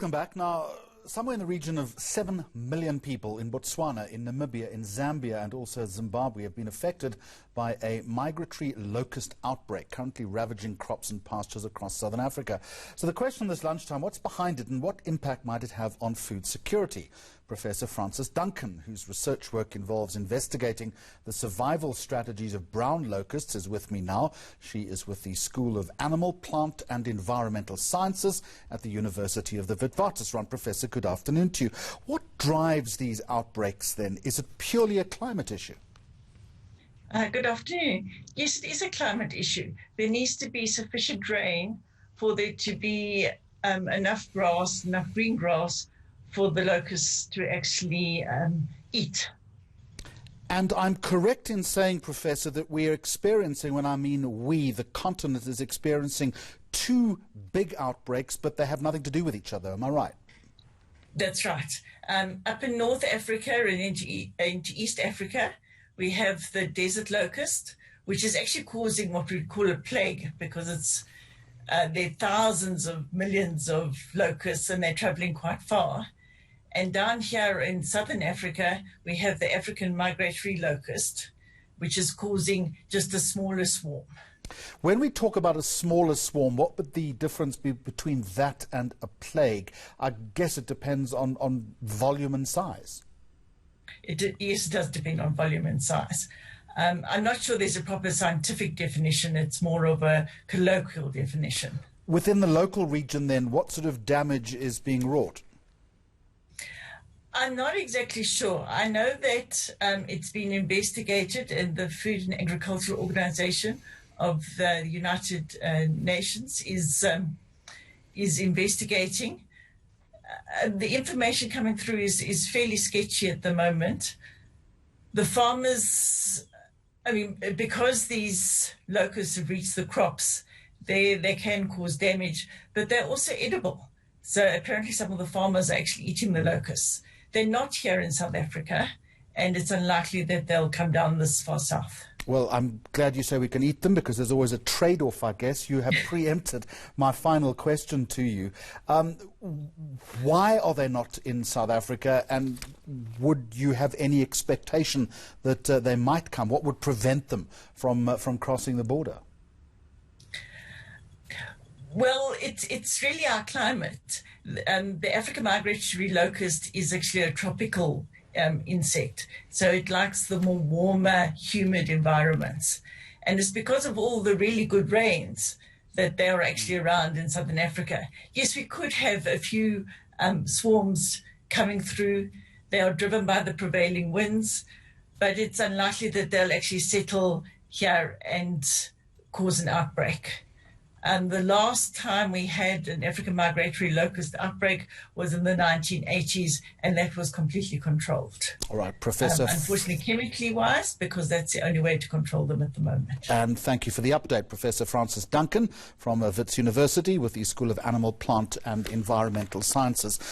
Welcome back. Now, somewhere in the region of 7 million people in Botswana, in Namibia, in Zambia and also Zimbabwe have been affected by a migratory locust outbreak, currently ravaging crops and pastures across southern Africa. So the question this lunchtime, what's behind it and what impact might it have on food security? Professor Frances Duncan, whose research work involves investigating the survival strategies of brown locusts, is with me now. She is with the School of Animal, Plant and Environmental Sciences at the University of the Witwatersrand. Professor, good afternoon to you. What drives these outbreaks then? Is it purely a climate issue? Good afternoon. Yes, it is a climate issue. There needs to be sufficient rain for there to be enough grass, enough green grass for the locusts to actually eat. And I'm correct in saying, Professor, that we're experiencing, when I mean we, the continent is experiencing two big outbreaks, but they have nothing to do with each other. Am I right? That's right. Up in North Africa and into East Africa, we have the desert locust, which is actually causing what we call a plague because there are thousands of millions of locusts and they're traveling quite far. And down here in southern Africa, we have the African migratory locust, which is causing just a smaller swarm. When we talk about a smaller swarm, what would the difference be between that and a plague? I guess it depends on volume and size. Yes, it does depend on volume and size. I'm not sure there's a proper scientific definition. It's more of a colloquial definition. Within the local region, then, what sort of damage is being wrought? I'm not exactly sure. I know that it's been investigated, and the Food and Agricultural Organization of the United Nations is investigating. The information coming through is fairly sketchy at the moment. The farmers, because these locusts have reached the crops, they can cause damage, but they're also edible. So apparently some of the farmers are actually eating the locusts. They're not here in South Africa, and it's unlikely that they'll come down this far south. Well, I'm glad you say we can eat them, because there's always a trade-off, I guess. You have preempted my final question to you. Why are they not in South Africa, and would you have any expectation that they might come? What would prevent them from crossing the border? Well, it's really our climate. The African migratory locust is actually a tropical insect, so it likes the more warmer, humid environments. And it's because of all the really good rains that they are actually around in southern Africa. Yes, we could have a few swarms coming through. They are driven by the prevailing winds, but it's unlikely that they'll actually settle here and cause an outbreak. The last time we had an African migratory locust outbreak was in the 1980s, and that was completely controlled. All right, Professor. Unfortunately, chemically-wise, because that's the only way to control them at the moment. And thank you for the update, Professor Frances Duncan from Wits University with the School of Animal, Plant and Environmental Sciences.